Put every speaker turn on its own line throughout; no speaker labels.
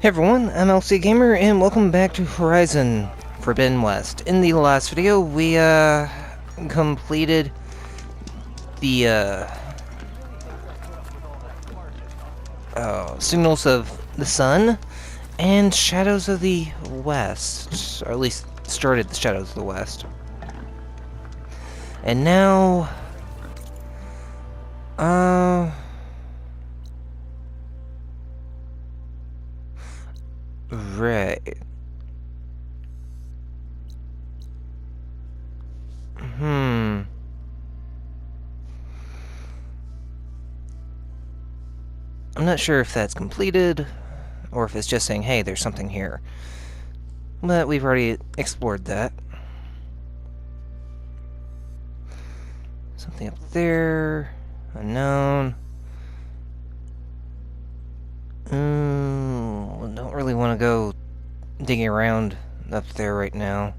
Hey everyone, I'm LC Gamer, and welcome back to Horizon Forbidden West. In the last video, we, completed the, Signals of the Sun and Shadows of the West. Or at least started the Shadows of the West. And now, right. I'm not sure if that's completed, or if it's just saying, hey, there's something here. But we've already explored that. Something up there. Unknown. Don't really want to go digging around up there right now.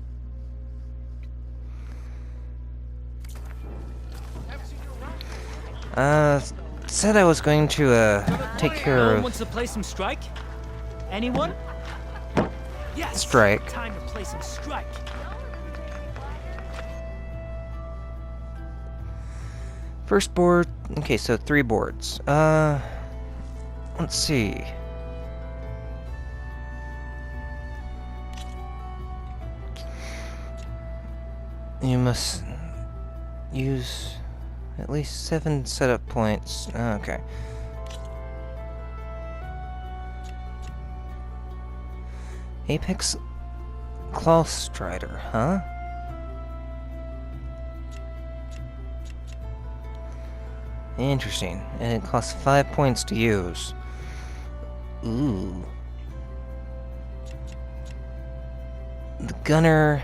Said I was going to, take care of...
No one wants to play some Strike? Anyone? Yes!
Strike.
Time to play some Strike.
First board... Okay, so 3 boards. Let's see. You must use at least 7 setup points. Okay. Apex Claw Strider, huh? Interesting. And it costs 5 points to use. Ooh. The Gunner...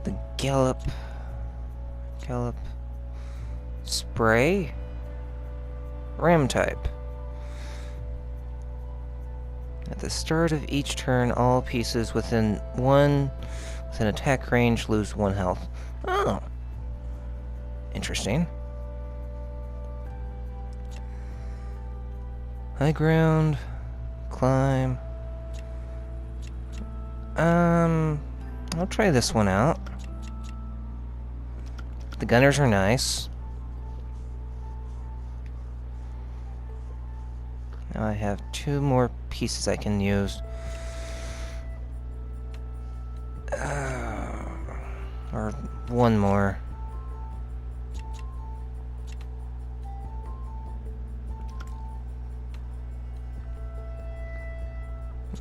The Gallop... Spray? Ram type. At the start of each turn, all pieces within attack range lose 1 health. Oh. Interesting. High ground. Climb. I'll try this one out. The gunners are nice. Now I have 2 more pieces I can use. Or 1 more.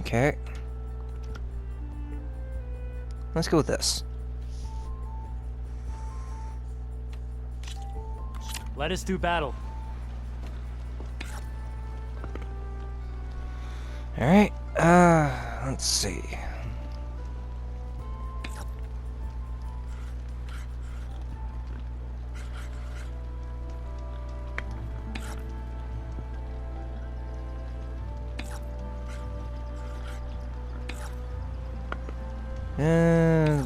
Okay. Let's go with this.
Let us do battle.
Alright, let's see.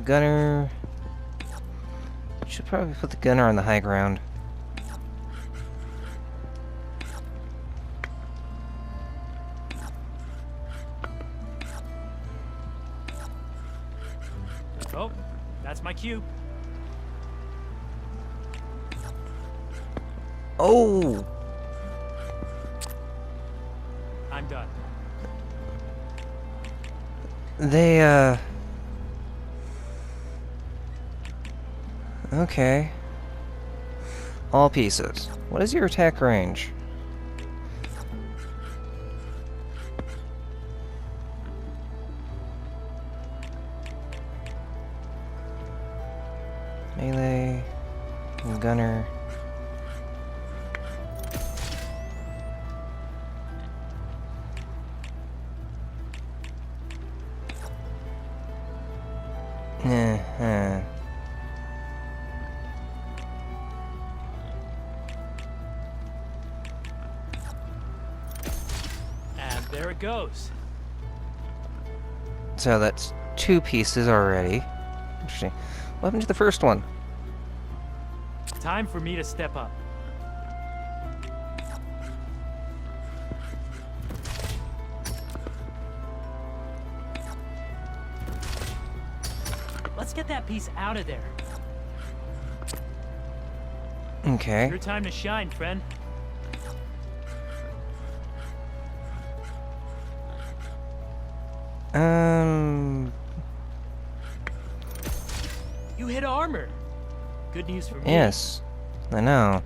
Gunner. Should probably put the gunner on the high ground.
Oh, that's my cue.
Oh!
I'm done.
They, okay. All pieces. What is your attack range? Melee, gunner.
And there it goes.
So that's 2 pieces already. Interesting. What happened to the first one?
Time for me to step up. get that piece out of there.
Okay.
Your time to shine, friend. You hit armor. Good news for me.
Yes. I know.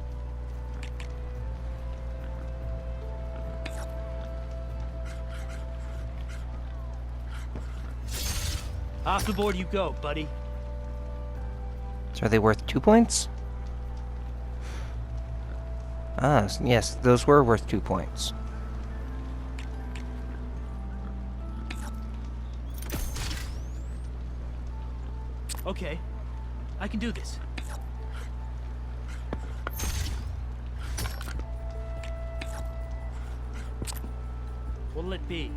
Off the board you go, buddy.
So are they worth 2 points? Ah, yes, those were worth 2 points.
Okay, I can do this. What'll it be?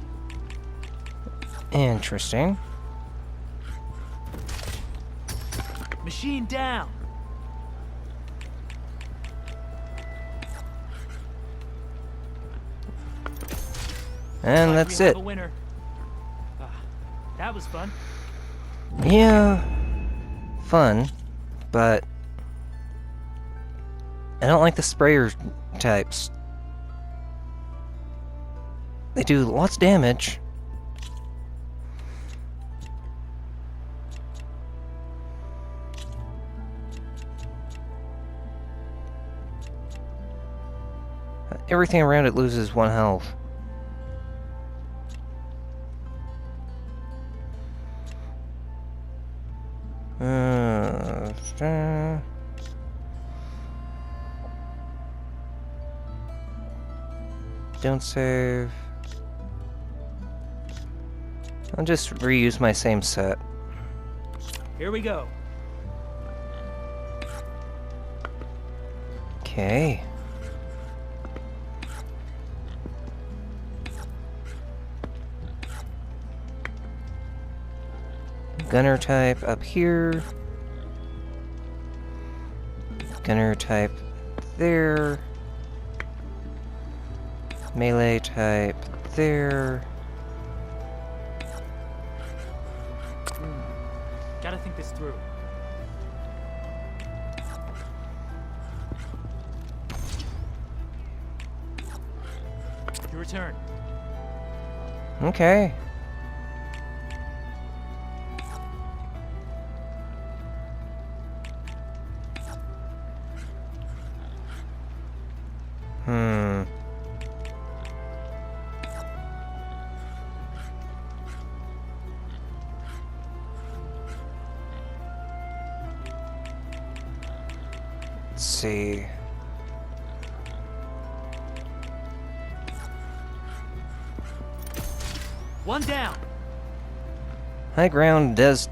Interesting.
Machine down.
And
Like
that's
we have
it.
a winner. That was fun.
Yeah, fun, but I don't like the sprayer types. They do lots of damage. Everything around it loses 1 health. Don't save. I'll just reuse my same set.
Here we go.
Okay. Gunner type up here. Gunner type there. Melee type there.
Gotta think this through. Your turn.
Okay. Let's see.
One down.
High ground does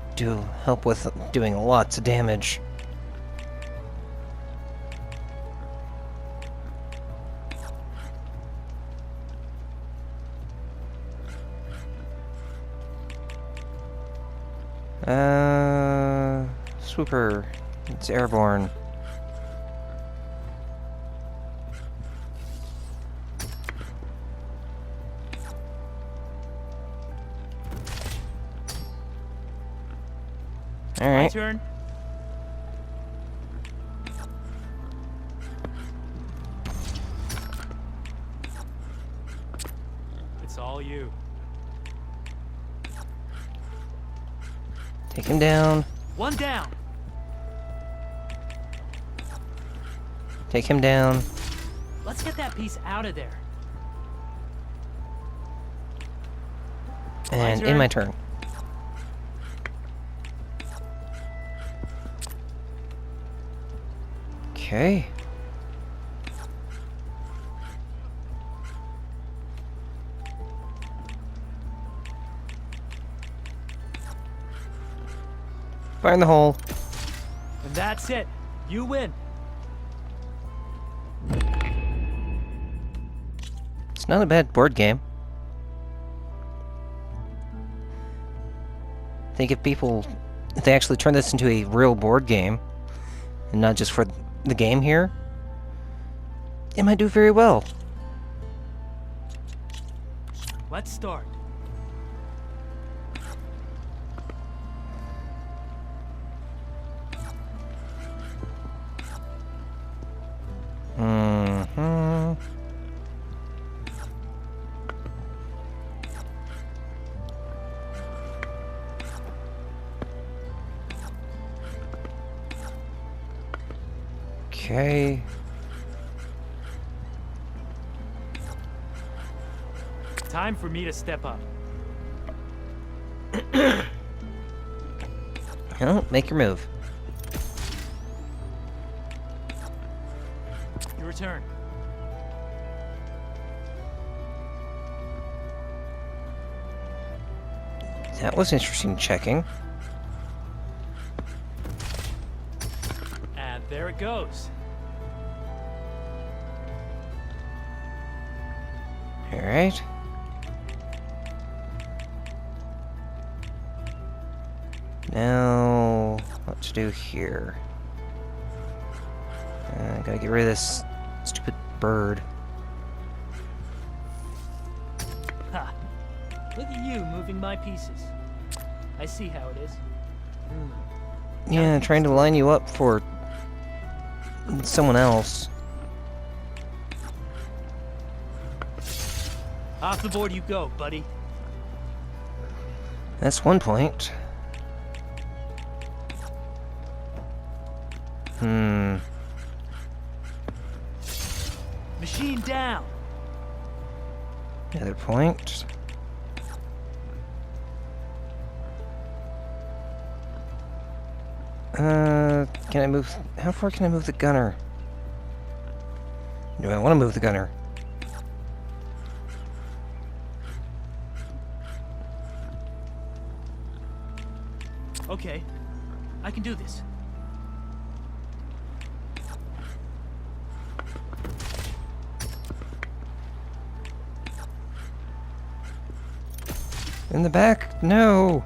help with doing lots of damage. Swooper. It's airborne.
My
Alright.
turn. It's all you.
Take him down.
One down.
Take him down.
Let's get that piece out of there.
And in my turn. Okay. Fire in the hole.
And that's it. You win.
It's not a bad board game. I think if they actually turn this into a real board game, and not just for the game here, it might do very well.
Let's start.
Okay.
Time for me to step up.
Oh, make your move.
Your turn.
That was interesting checking.
And there it goes.
Alright. Now, what to do here? Gotta get rid of this stupid bird.
Ha! Look at you moving my pieces. I see how it is.
Yeah, trying to line you up for someone else.
Off the board you go, buddy.
That's one point.
Machine down.
Another point. Can I move? How far can I move the gunner? Do I want to move the gunner?
Okay, I can do this.
In the back? No!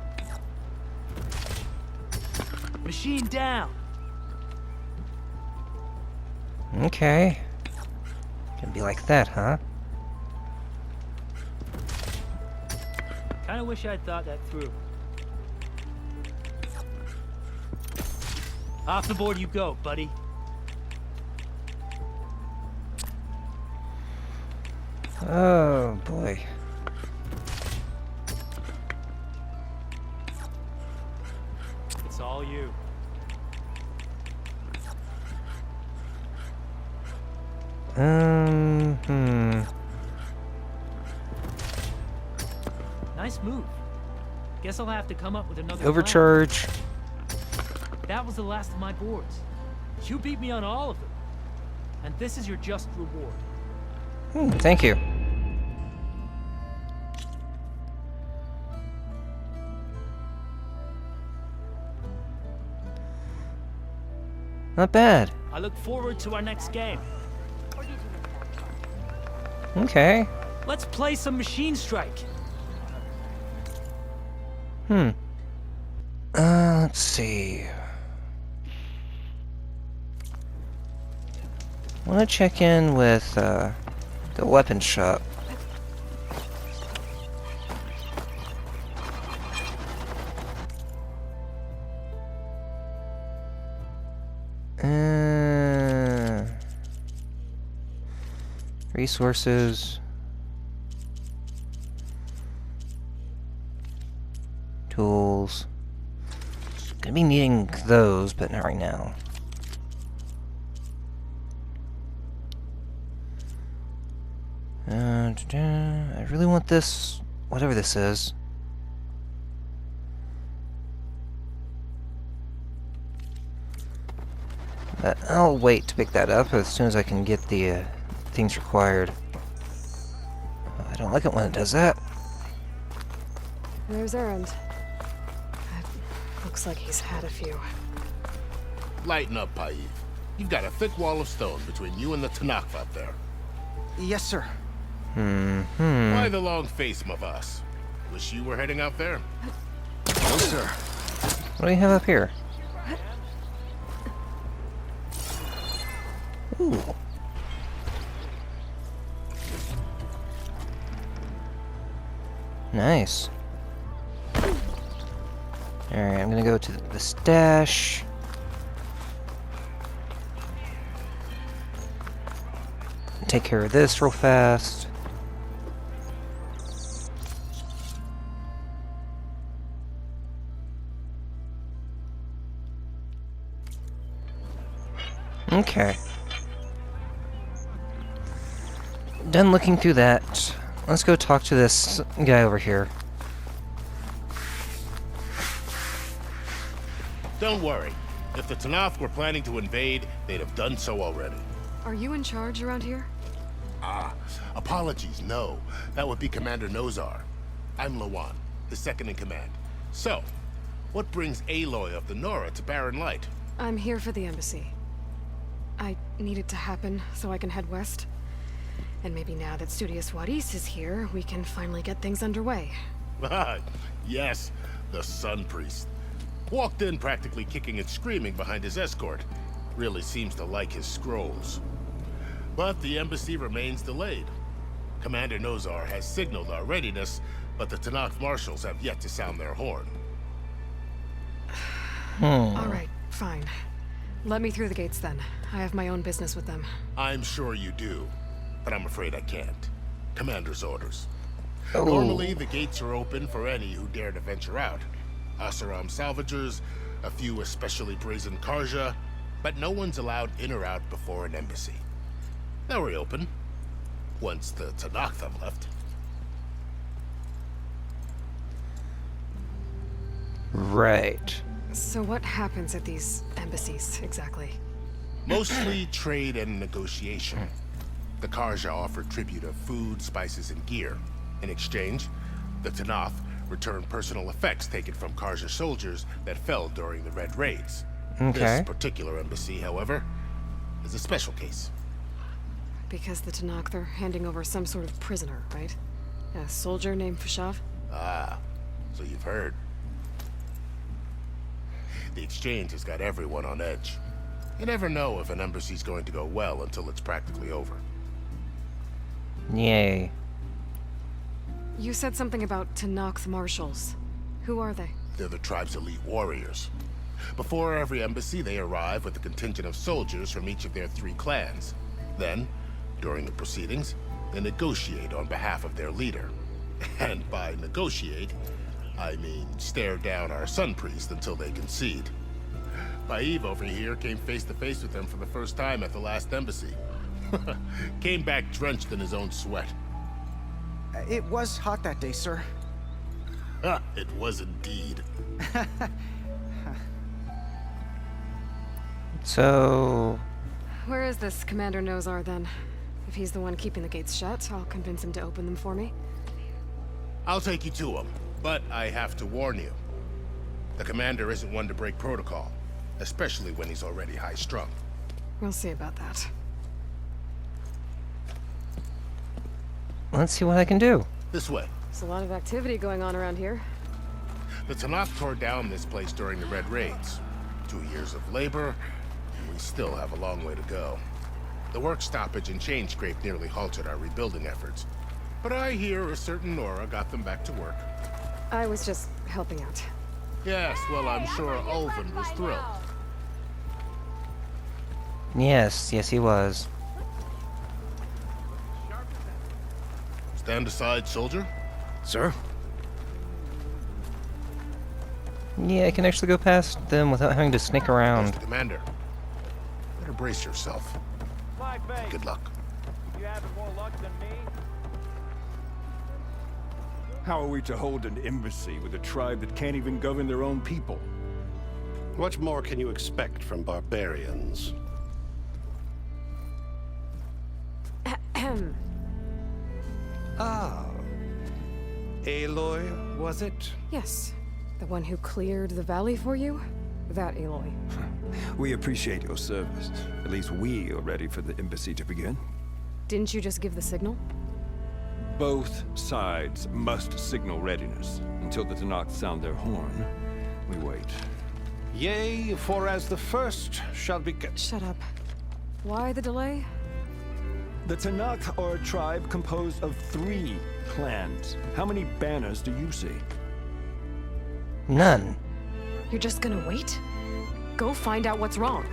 Machine down.
Okay. Gonna be like that, huh?
Kinda wish I'd thought that through. Off the board you go, buddy.
Oh, boy.
It's all you. Nice move. Guess I'll have to come up with another plan.
Overcharge.
That was the last of my boards. You beat me on all of them. And this is your just reward.
Thank you. Not bad.
I look forward to our next game.
Okay.
Let's play some Machine Strike.
Let's see. I want to check in with the weapon shop. Resources. Tools. Gonna be needing those, but not right now. I really want this, whatever this is. But I'll wait to pick that up as soon as I can get the things required. I don't like it when it does that.
There's Errand. Looks like he's had a few.
Lighten up, Paiv. You've got a thick wall of stone between you and the Tanakh up there.
Yes, sir.
Why the long face, Mavas? Wish you were heading out there?
No, sir.
What do you have up here? Ooh. Nice. Alright, I'm gonna go to the stash. Take care of this real fast. Okay. done looking through that. Let's go talk to this guy over here.
Don't worry. If the Tanakh were planning to invade, they'd have done so already.
Are you in charge around here?
Apologies, no. That would be Commander Nozar. I'm Lawan, his second in command. So, what brings Aloy of the Nora to Barren Light?
I'm here for the embassy. I need it to happen so I can head west. And maybe now that Studious Wadis is here, we can finally get things underway.
Yes, the Sun Priest. Walked in practically kicking and screaming behind his escort. Really seems to like his scrolls. But the embassy remains delayed. Commander Nozar has signaled our readiness, but the Tanakh marshals have yet to sound their horn.
All right, fine. Let me through the gates then. I have my own business with them.
I'm sure you do, but I'm afraid I can't. Commander's orders.
Oh.
Normally, the gates are open for any who dare to venture out. Asaram salvagers, a few especially brazen Karja, but no one's allowed in or out before an embassy. They'll reopen, once the Tanakh have left.
Right.
So what happens at these embassies, exactly?
Mostly trade and negotiation. The Karja offer tribute of food, spices, and gear. In exchange, the Tanakh return personal effects taken from Karja soldiers that fell during the Red Raids.
Okay.
This particular embassy, however, is a special case.
Because the Tanakh, they're handing over some sort of prisoner, right? A soldier named Fashav?
Ah, so you've heard. The exchange has got everyone on edge. You never know if an embassy's going to go well until it's practically over.
Yay.
You said something about Tanakh marshals. Who are they?
They're the tribe's elite warriors. Before every embassy, they arrive with a contingent of soldiers from each of their 3 clans. Then, during the proceedings, they negotiate on behalf of their leader. And by negotiate, I mean stare down our Sun Priest until they concede. Baive over here came face to face with them for the first time at the last embassy. Came back drenched in his own sweat.
It was hot that day, sir.
It was indeed.
So...
Where is this Commander Nozar, then? If he's the one keeping the gates shut, I'll convince him to open them for me.
I'll take you to him, but I have to warn you. The commander isn't one to break protocol, especially when he's already high-strung.
We'll see about that.
let's see what I can do.
This way.
There's a lot of activity going on around here.
The Tanakh tore down this place during the Red Raids. 2 years of labor, and we still have a long way to go. The work stoppage and chain scrape nearly halted our rebuilding efforts. But I hear a certain Nora got them back to work.
I was just helping out.
Yes, well, I'm sure Ulvin was thrilled.
Yes, yes he was.
Stand aside, soldier.
Sir?
Yeah, I can actually go past them without having to sneak around.
Mr. Commander, better brace yourself. Good luck.
You having more luck than me?
How are we to hold an embassy with a tribe that can't even govern their own people?
What more can you expect from barbarians?
Ah. Aloy, was it?
Yes. The one who cleared the valley for you? That Aloy.
We appreciate your service. At least we are ready for the embassy to begin.
Didn't you just give the signal?
Both sides must signal readiness. Until the Tanakh sound their horn, we wait.
Yea, for as the first shall be...
Shut up. Why the delay?
The Tanakh are a tribe composed of 3 clans. How many banners do you see?
None.
You're just gonna wait? Go find out what's wrong.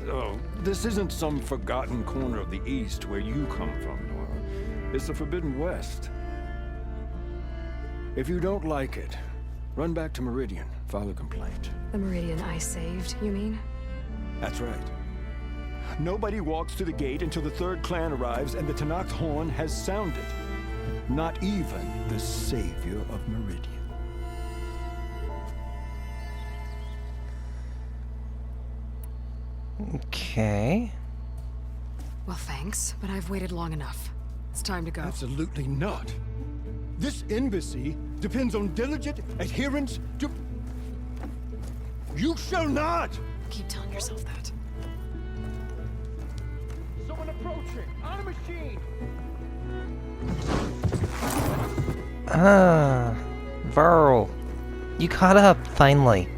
Oh, this isn't some forgotten corner of the East where you come from, Nora. It's the Forbidden West. If you don't like it, run back to Meridian, file a complaint.
The Meridian I saved, you mean?
That's right. Nobody walks to the gate until the third clan arrives and the Tanakh horn has sounded. Not even the savior of Meridian.
Okay.
Well, thanks, but I've waited long enough. It's time to go.
Absolutely not. This embassy depends on diligent adherence to... You shall not!
Keep telling yourself that.
Someone approaching! On a machine!
Ah, Varl. You caught up, finally.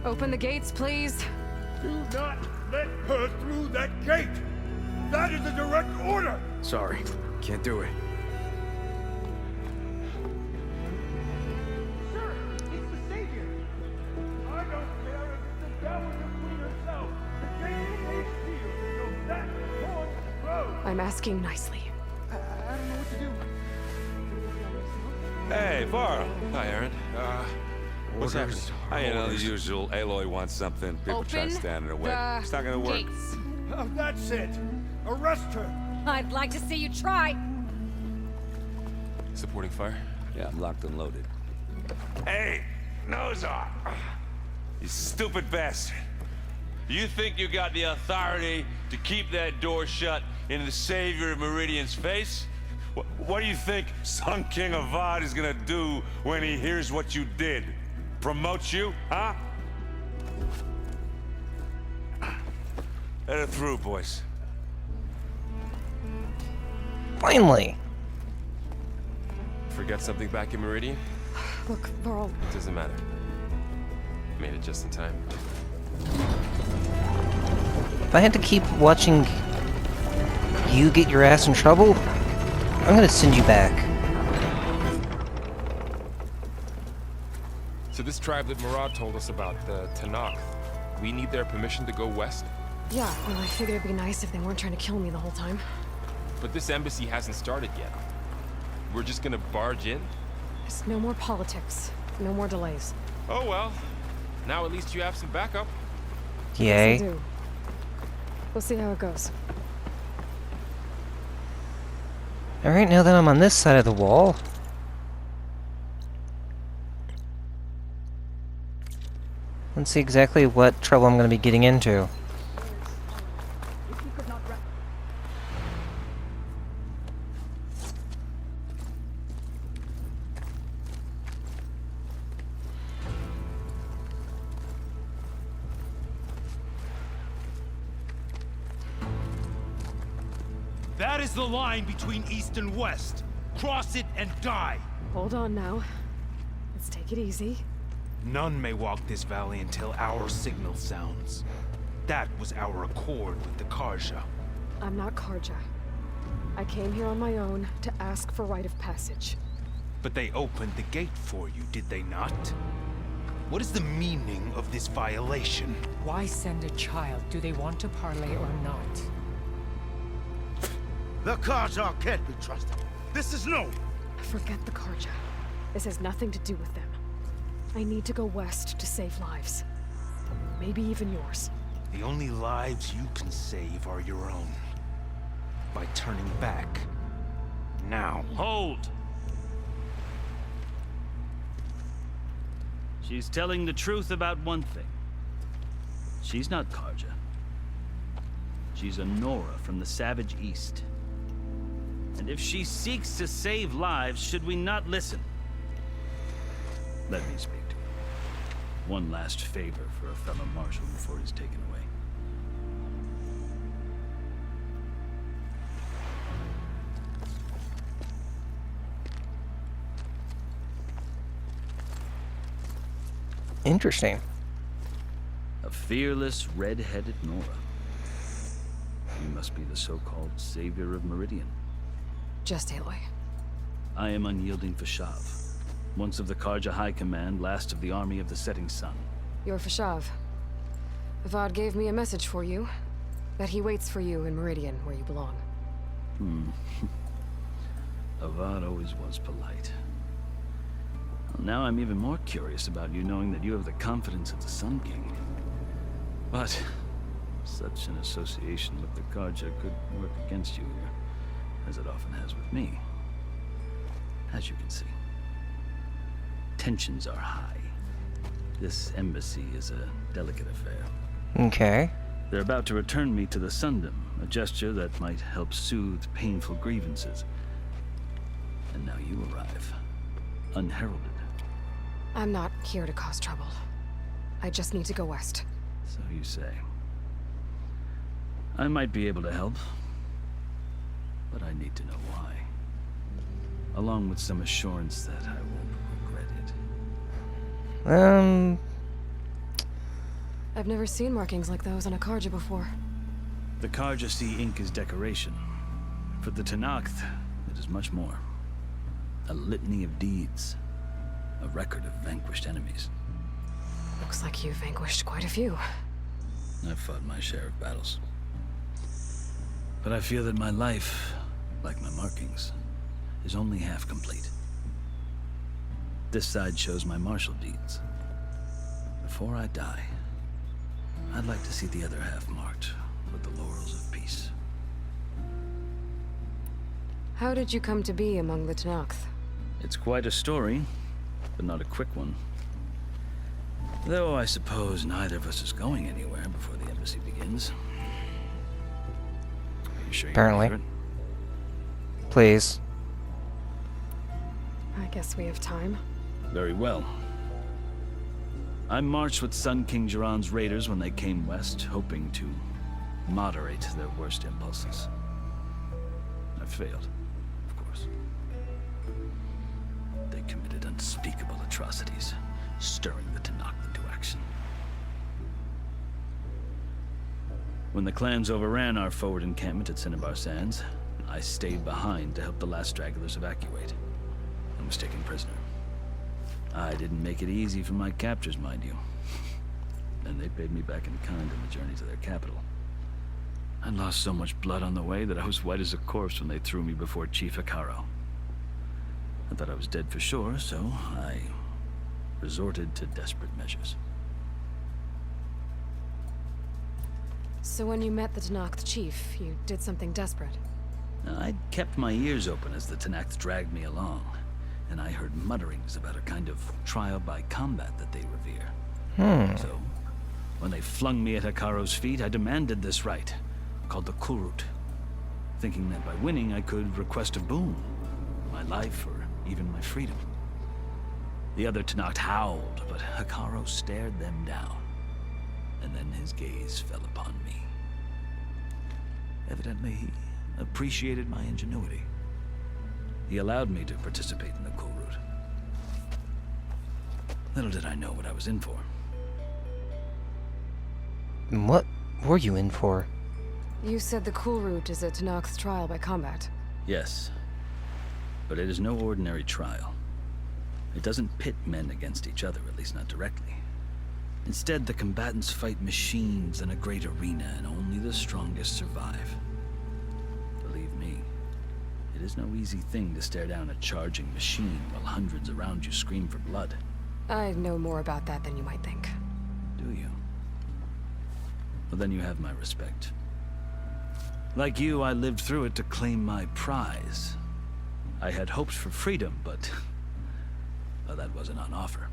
Open the gates, please.
Do not let her through that gate! That is a direct order!
Sorry, can't do it.
Sir, it's the Savior!
I don't care if it's the devil between herself. The gate is sealed, so that horn blows.
I'm asking nicely.
I don't know what to do.
Hey, Barren. Hi, Aaron. What's happening?
Orders,
You know, the
orders.
usual. Aloy wants something. People try to
Open
stand in her way.
the
It's not gonna work.
gates.
That's it! Arrest her!
I'd like to see you try.
Supporting fire? Yeah, I'm locked and loaded. Hey, nose off! You stupid bastard. You think you got the authority to keep that door shut in the savior of Meridian's face? What do you think Sun King Avad is gonna do when he hears what you did? Promote you, huh? Let her through, boys.
Finally.
Forget something back in Meridian?
Look, Varl,
Doesn't matter. Made it just in time.
If I had to keep watching you get your ass in trouble, I'm gonna send you back.
So this tribe that Murad told us about, the Tanakh, we need their permission to go west?
yeah, well, I figured it'd be nice if they weren't trying to kill me the whole time.
But this embassy hasn't started yet. We're just gonna barge in?
Just no more politics. No more delays.
Oh well. Now at least you have some backup.
Yes, I
Yay.
do. We'll see how it goes.
Alright, now that I'm on this side of the wall. Let's see exactly what trouble I'm gonna be getting into.
That is the line between East and West. Cross it and die.
Hold on now. Let's take it easy.
None may walk this valley until our signal sounds. That was our accord with the Karja.
I'm not Karja. I came here on my own to ask for rite of passage.
But they opened the gate for you, did they not? What is the meaning of this violation?
Why send a child? Do they want to parley or not?
The Karja can't be trusted. This is no.
Forget the Karja. This has nothing to do with them. I need to go west to save lives. Maybe even yours.
The only lives you can save are your own. By turning back. Now.
Hold! She's telling the truth about one thing. She's not Karja. She's a Nora from the Savage East. And if she seeks to save lives, should we not listen? Let me speak to her. One last favor for a fellow marshal before he's taken away.
Interesting.
A fearless, red-headed Nora. You must be the so-called savior of Meridian.
Just Aloy.
I am unyielding Fashav, once of the Karja High Command, last of the army of the setting sun.
You're Fashav. Avad gave me a message for you. That he waits for you in Meridian, where you belong.
Avad always was polite. Well, now I'm even more curious about you knowing that you have the confidence of the Sun King. But such an association with the Karja could work against you here, as it often has with me. As you can see, tensions are high. This embassy is a delicate affair.
Okay.
They're about to return me to the Sundom, a gesture that might help soothe painful grievances. And now you arrive, unheralded.
I'm not here to cause trouble. I just need to go west.
So you say. I might be able to help, but I need to know why. Along with some assurance that I won't regret it.
I've never seen markings like those on a Karja before.
The Karja see ink as decoration. For the Tenakth, it is much more. A litany of deeds. A record of vanquished enemies.
Looks like you vanquished quite a few.
I've fought my share of battles. But I feel that my life, like my markings, is only half complete. This side shows my martial deeds. Before I die, I'd like to see the other half marked with the laurels of peace.
How did you come to be among the Tenakth?
It's quite a story, but not a quick one. Though I suppose neither of us is going anywhere before the embassy begins. Are you sure
Apparently.
you're
Please.
I guess we have time.
Very well. I marched with Sun King Jiran's raiders when they came west, hoping to moderate their worst impulses. I failed, of course. They committed unspeakable atrocities, stirring the Tenakth into action. When the clans overran our forward encampment at Cinnabar Sands, I stayed behind to help the last stragglers evacuate, and was taken prisoner. I didn't make it easy for my captors, mind you. And they paid me back in kind on the journey to their capital. I lost so much blood on the way that I was white as a corpse when they threw me before Chief Hekaro. I thought I was dead for sure, so I resorted to desperate measures.
So when you met the Tenakth chief, you did something desperate?
I'd kept my ears open as the Tenakth dragged me along, and I heard mutterings about a kind of trial by combat that they revere. So, when they flung me at Hekaro's feet, I demanded this right, called the Kulrut, thinking that by winning I could request a boon, my life or even my freedom. The other Tenakth howled, but Hekaro stared them down, and then his gaze fell upon me. Evidently, he appreciated my ingenuity. He allowed me to participate in the Kulrut. Little did I know what I was in for.
What were you in for?
You said the Kulrut is a Tenakth trial by combat.
Yes, but it is no ordinary trial. It doesn't pit men against each other, at least not directly. Instead, the combatants fight machines in a great arena, and only the strongest survive. Believe me, it is no easy thing to stare down a charging machine while hundreds around you scream for blood.
I know more about that than you might think.
Do you? Well, then you have my respect. Like you, I lived through it to claim my prize. I had hopes for freedom, but well, that wasn't on offer.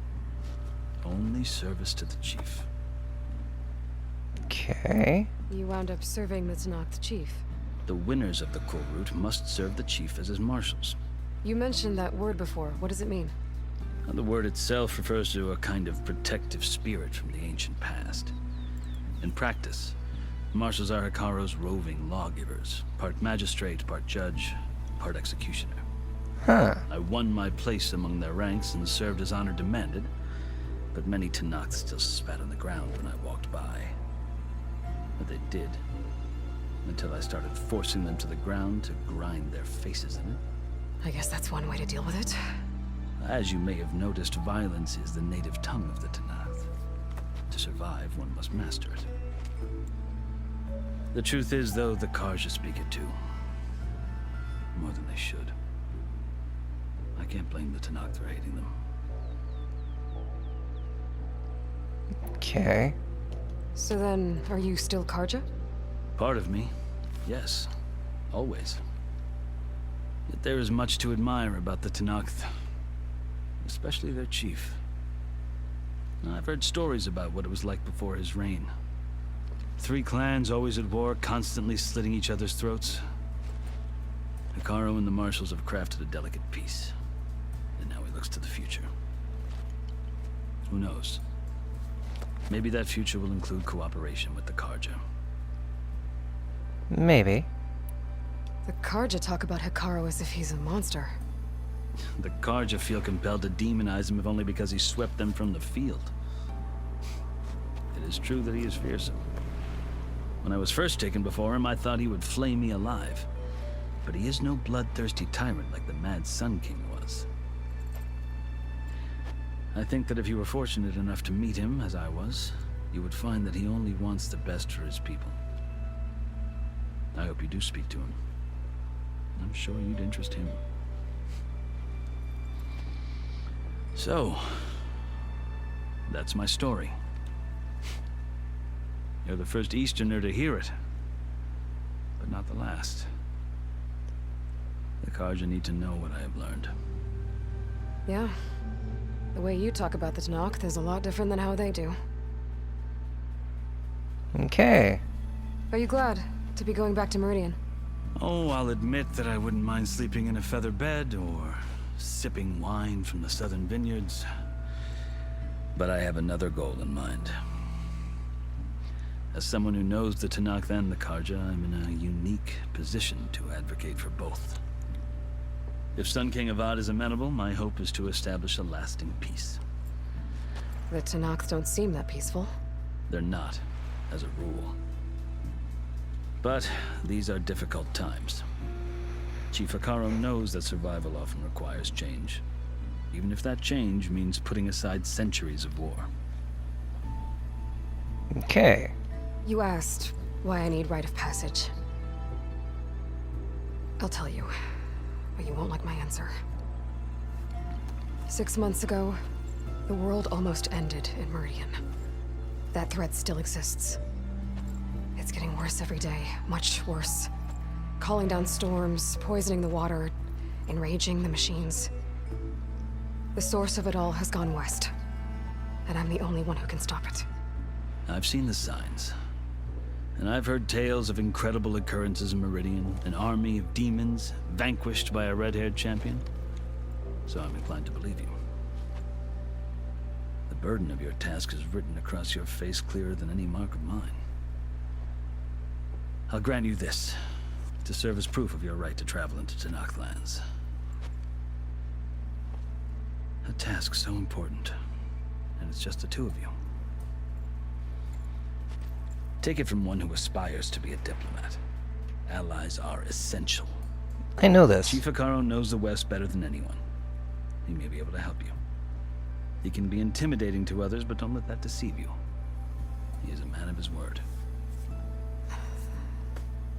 Only service to the chief.
Okay.
You wound up serving the Tenakth chief.
The winners of the Kulrut must serve the chief as his marshals.
You mentioned that word before. What does it mean?
And the word itself refers to a kind of protective spirit from the ancient past. In practice, marshals are Hekaro's roving lawgivers, part magistrate, part judge, part executioner.
Huh.
I won my place among their ranks and served as honor demanded, but many Tenakth still spat on the ground when I walked by. But they did, until I started forcing them to the ground to grind their faces in it.
I guess that's one way to deal with it.
As you may have noticed, violence is the native tongue of the Tenakth. To survive, one must master it. The truth is, though, the Karja speak it too. More than they should. I can't blame the Tanakh for hating them.
Okay.
So then, are you still Karja?
Part of me, yes. Always. Yet there is much to admire about the Tanakh, especially their chief. I've heard stories about what it was like before his reign. 3 clans always at war, constantly slitting each other's throats. Hekarro and the Marshals have crafted a delicate peace, and now he looks to the future. Who knows? Maybe that future will include cooperation with the Karja.
Maybe.
The Karja talk about Hekarro as if he's a monster.
The Karja feel compelled to demonize him if only because he swept them from the field. It is true that he is fearsome. When I was first taken before him, I thought he would flay me alive. But he is no bloodthirsty tyrant like the Mad Sun King was. I think that if you were fortunate enough to meet him, as I was, you would find that he only wants the best for his people. I hope you do speak to him. I'm sure you'd interest him. So, that's my story. You're the first Easterner to hear it, but not the last. The Karja need to know what I have learned.
Yeah. The way you talk about the Tanakh is a lot different than how they do.
Okay.
Are you glad to be going back to Meridian?
Oh, I'll admit that I wouldn't mind sleeping in a feather bed or sipping wine from the southern vineyards. But I have another goal in mind. As someone who knows the Tanakh and the Karja, I'm in a unique position to advocate for both. If Sun King Avad is amenable, my hope is to establish a lasting peace.
The Tanakh don't seem that peaceful.
They're not, as a rule. But these are difficult times. Chief Hekarro knows that survival often requires change, even if that change means putting aside centuries of war.
Okay.
You asked why I need rite of passage. I'll tell you, but you won't like my answer. 6 months ago, the world almost ended in Meridian. That threat still exists. It's getting worse every day, much worse. Calling down storms, poisoning the water, enraging the machines. The source of it all has gone west, and I'm the only one who can stop it.
I've seen the signs. And I've heard tales of incredible occurrences in Meridian, an army of demons vanquished by a red-haired champion. So I'm inclined to believe you. The burden of your task is written across your face clearer than any mark of mine. I'll grant you this, to serve as proof of your right to travel into Tanakh lands. A task so important, and it's just the 2 of you. Take it from one who aspires to be a diplomat. Allies are essential.
I know this.
Chief Hekarro knows the West better than anyone. He may be able to help you. He can be intimidating to others, but don't let that deceive you. He is a man of his word.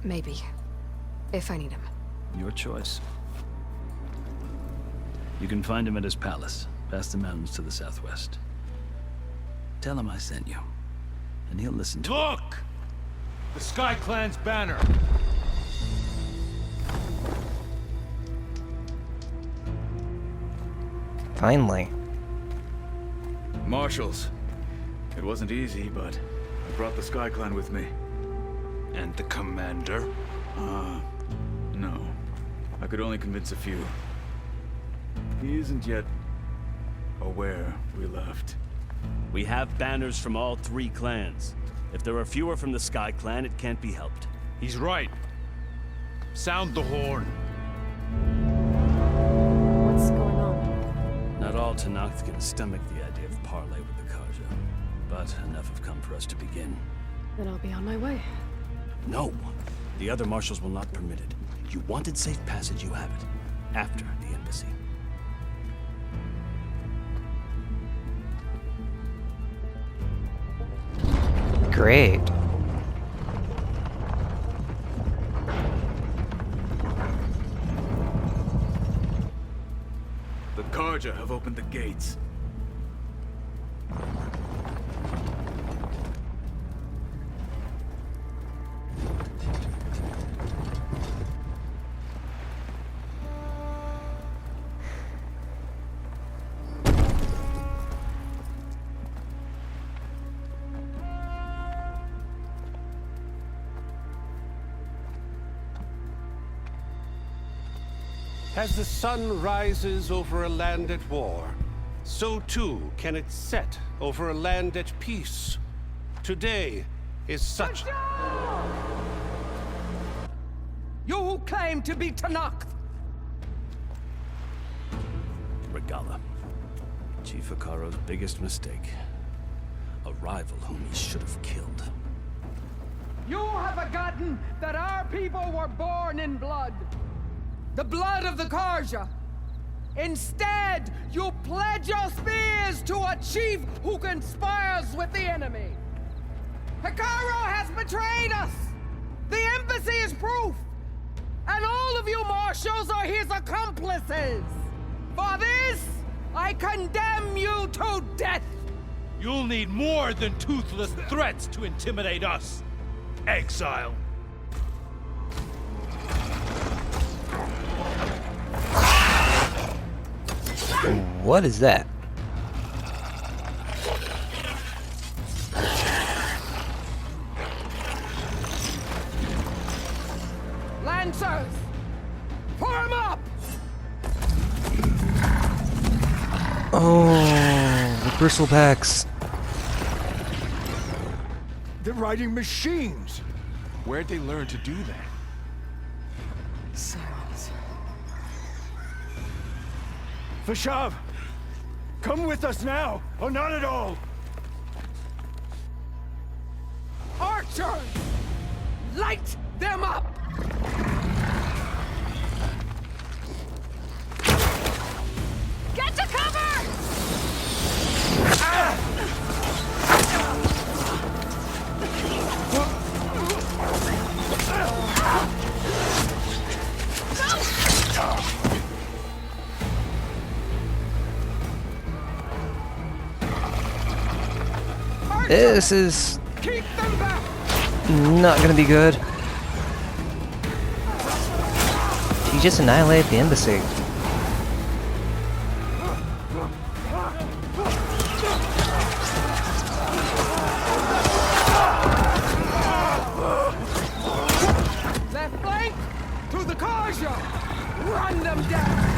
Maybe. If I need him.
Your choice. You can find him at his palace, past the mountains to the southwest. Tell him I sent you, and he'll listen to
Look! The Sky Clan's banner!
Finally.
Marshals. It wasn't easy, but I brought the Sky Clan with me.
And the commander?
No. I could only convince a few. He isn't yet aware we left.
We have banners from all 3 clans. If there are fewer from the Sky Clan, it can't be helped.
He's right. Sound the horn.
What's going on?
Not all Tanakh can stomach the idea of parley with the Karja, but enough have come for us to begin.
Then I'll be on my way.
No, the other marshals will not permit it. You wanted safe passage, you have it. After the embassy.
Great.
Karja have opened the gates.
As the sun rises over a land at war, so too can it set over a land at peace. Today is such...
You who claim to be Tanakh!
Regala. Chief Hikaro's biggest mistake. A rival whom he should have killed.
You have forgotten that our people were born in blood. The blood of the Karja. Instead, you pledge your spears to a chief who conspires with the enemy. Hikaro has betrayed us! The embassy is proof! And all of you marshals are his accomplices! For this, I condemn you to death!
You'll need more than toothless threats to intimidate us. Exile.
What is that?
Lancers! Form up!
Oh, the bristle packs.
They're riding machines.
Where'd they learn to do that?
Silence.
Vashav, come with us now, or not at all.
Archers! Light them up!
Get to cover!
This is
Keep them back!
not gonna be good. He just annihilated the embassy.
Left flank! To the Karja! Run them down!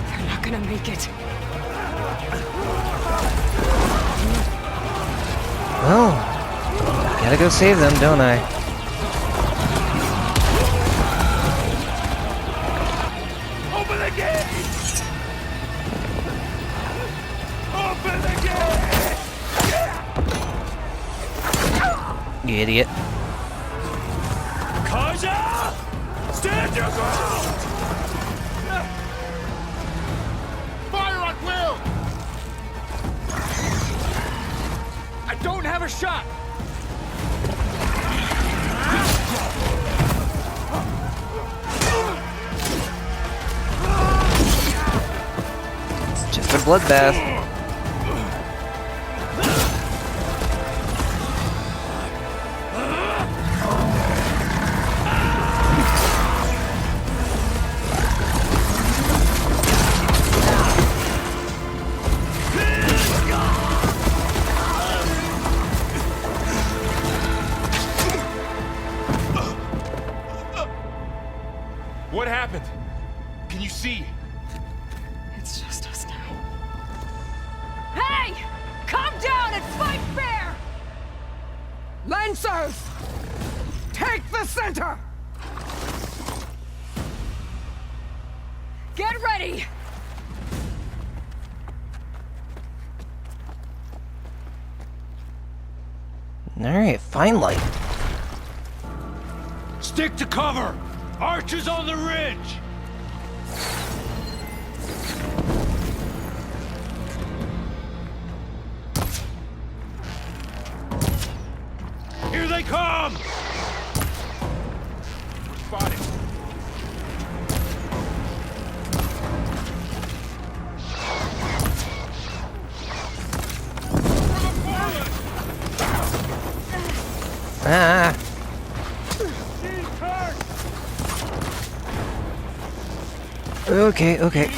They're not gonna make it.
Well, gotta go save them, don't I?
Open the gate! Open the gate!
You idiot.
Karja! Stand your ground!
Fire at will! I don't have a shot!
It's just a bloodbath.
What happened? Can you see?
It's just us now. Hey! Calm down and fight fair!
Lancers! Take the center!
Get ready!
Alright, finally.
Stick to cover! Archers on the ridge!
Ah! Okay, okay.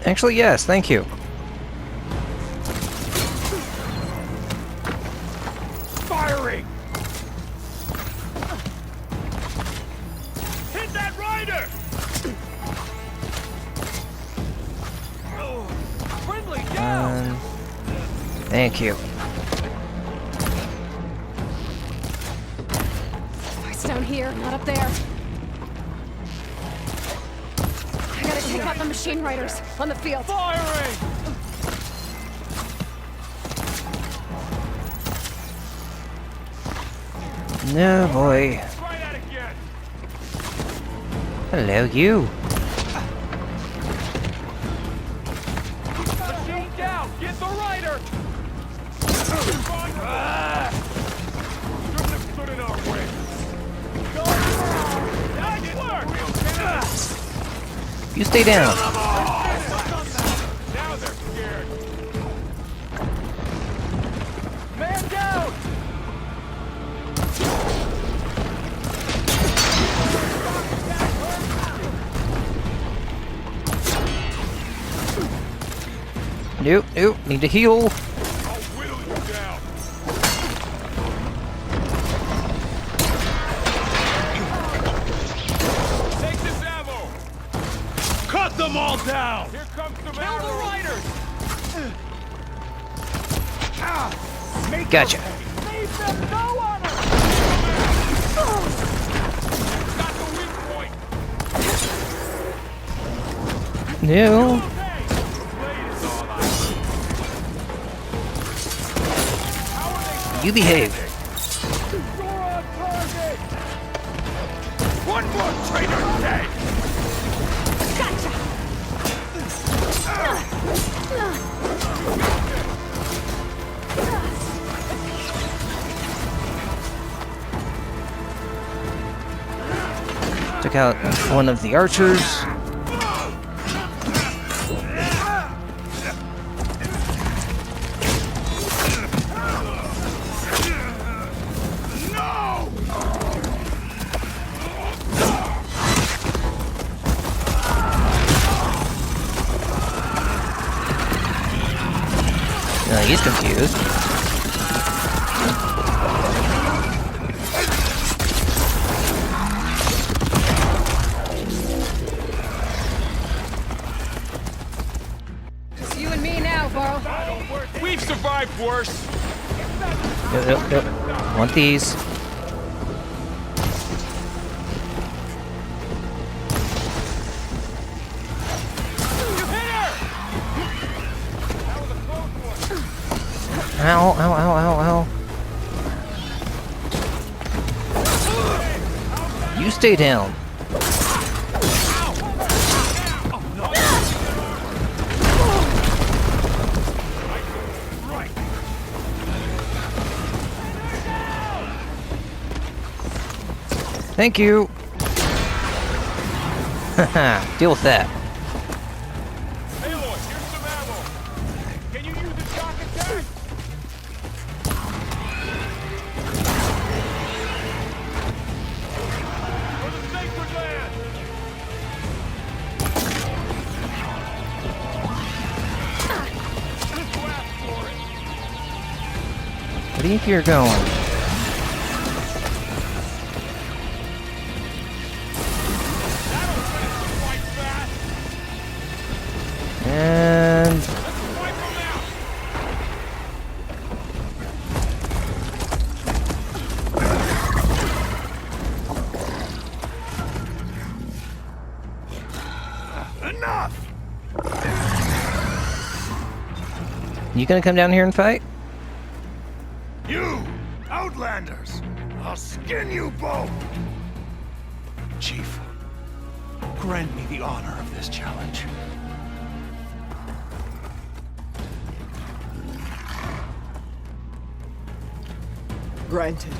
Actually, yes, thank you.
Firing! Hit that rider! Friendly down!
Thank you.
Fight's down here, not up there. I gotta take out the machine riders on the field.
Firing!
No, boy.
Try that again!
Hello, you.
Machine down! Get the rider! Shouldn't have stood in our way. Nice work!
You stay down.
Now they're scared. Man down!
Nope, nope. Need to heal.
I'll whittle you down. Take this ammo. Cut them all down. Here comes the Kill the riders.
Gotcha.
Leave them go on us. Got the weak point.
No. You behave.
One more traitor dead!
Took out one of the archers. He's confused.
It's you and me now, Varl.
We've survived worse.
Yep. Want these. Ow, ow, ow, ow, ow. You stay down. Thank you. Haha, deal with that.
Aloy, here's some ammo. Can you use the shock attack? For the sacred land! Blast for it!
Where do you think you're going?
That'll finish the fight fast!
And
Let's wipe them out! Enough!
you gonna come down here and fight?
You! Outlanders! I'll skin you both! Chief, grant me the honor of this challenge.
Granted.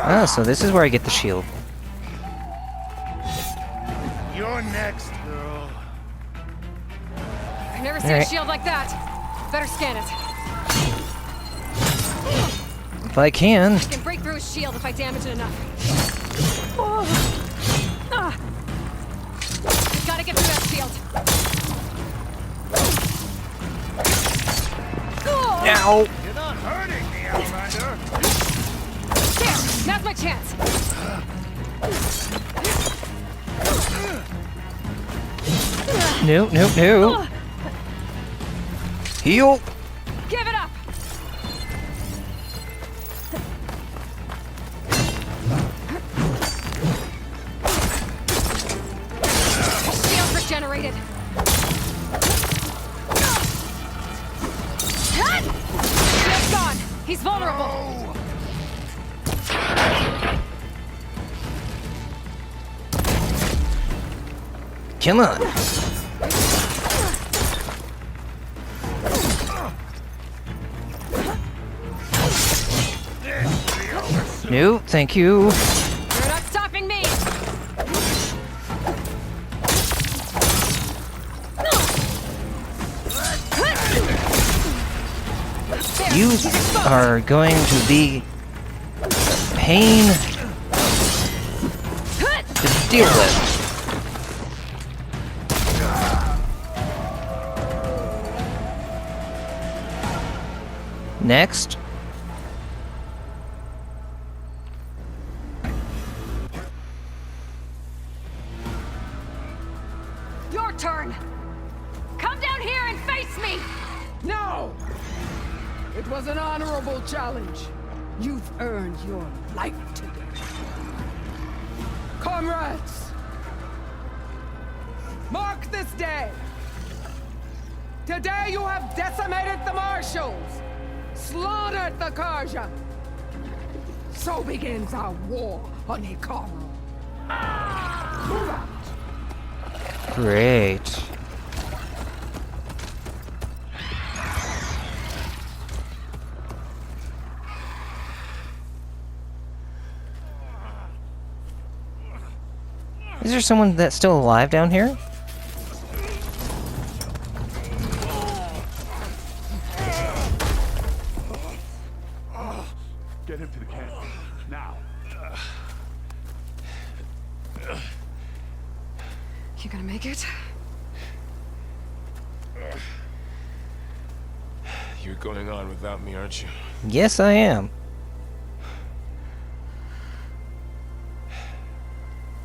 Ah, so this is where I get the shield.
You're next, girl.
I've never seen a shield like that. Better scan it.
If I can.
I can break through his shield if I damage it enough. I've got to get through that shield.
Ow!
You're not hurting me, Outlander.
There! Now's my chance!
No, no, no! Heal!
Give it up! Shield regenerated. Shield's gone. He's vulnerable.
Come on! No, thank you.
You're not stopping me.
You are going to be pain to deal with. Next.
Your turn. Come down here and face me.
No! It was an honorable challenge. You've earned your life today. Comrades! Mark this day! Today you have decimated the Marshals, slaughtered the Karja. So begins our war on Hikaru. Move out!
Great. Is there someone that's still alive down here?
Get him to the camp. Now.
You gonna make it?
You're going on without me, aren't you?
Yes, I am.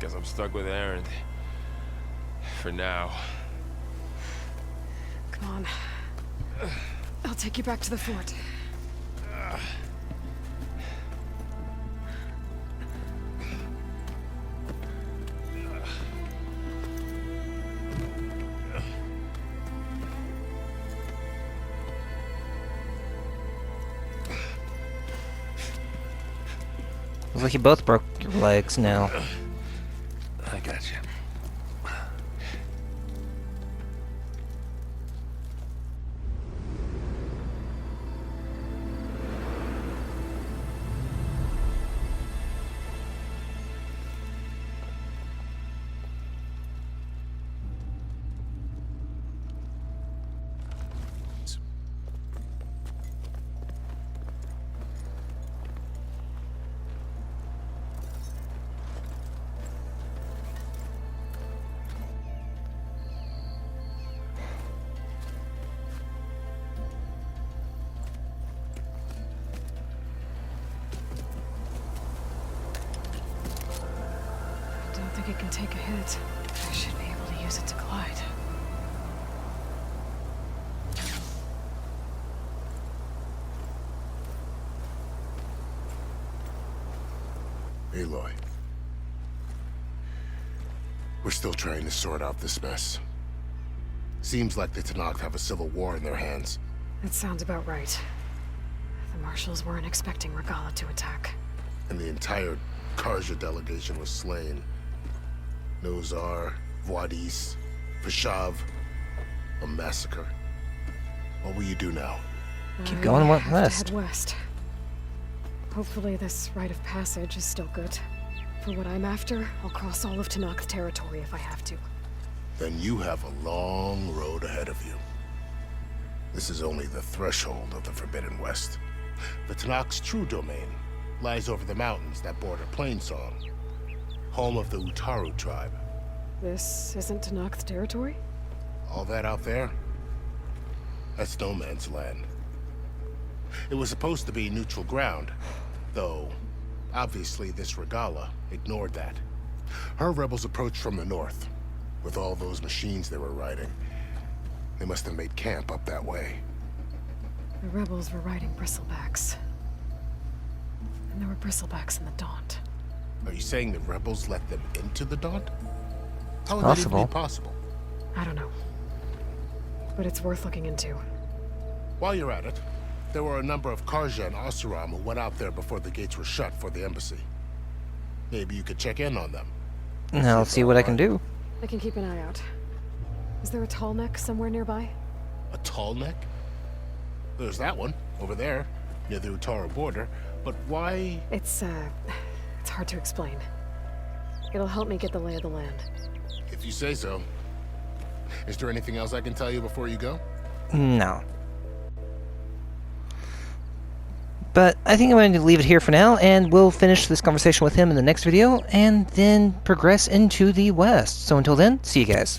Guess I'm stuck with Aaron. For now.
Come on. I'll take you back to the fort.
Looks like you both broke your legs now.
I got you.
Don't think it can take a hit. I should be able to use it to glide.
Aloy. We're still trying to sort out this mess. Seems like the Tenakth have a civil war in their hands.
That sounds about right. The Marshals weren't expecting Regala to attack.
And the entire Karja delegation was slain. Nozar, Vuadis, Vashav. A massacre. What will you do now?
Keep going
Have to
west.
head west. Hopefully this rite of passage is still good. For what I'm after, I'll cross all of Tanakh territory if I have to.
Then you have a long road ahead of you. This is only the threshold of the Forbidden West. The Tanakh's true domain lies over the mountains that border Plainsong, home of the Utaru tribe.
This isn't Tanakh territory?
All that out there? That's no man's land. It was supposed to be neutral ground, though obviously this Regala ignored that. Her rebels approached from the north, with all those machines they were riding. They must have made camp up that way.
The rebels were riding bristlebacks. And there were bristlebacks in the Daunt.
Are you saying the rebels let them into the Daunt? How would
Possible.
that even be possible?
I don't know. But it's worth looking into.
While you're at it, there were a number of Karja and Oseram who went out there before the gates were shut for the embassy. Maybe you could check in on them.
Now let's see what I can do.
I can keep an eye out. Is there a tall neck somewhere nearby?
A tall neck? There's that one, over there, near the Utaru border. But why?
It's hard to explain. It'll help me get the lay of the land.
If you say so. Is there anything else I can tell you before you go?
No. But I think I'm going to leave it here for now, and we'll finish this conversation with him in the next video, and then progress into the west. So until then, see you guys.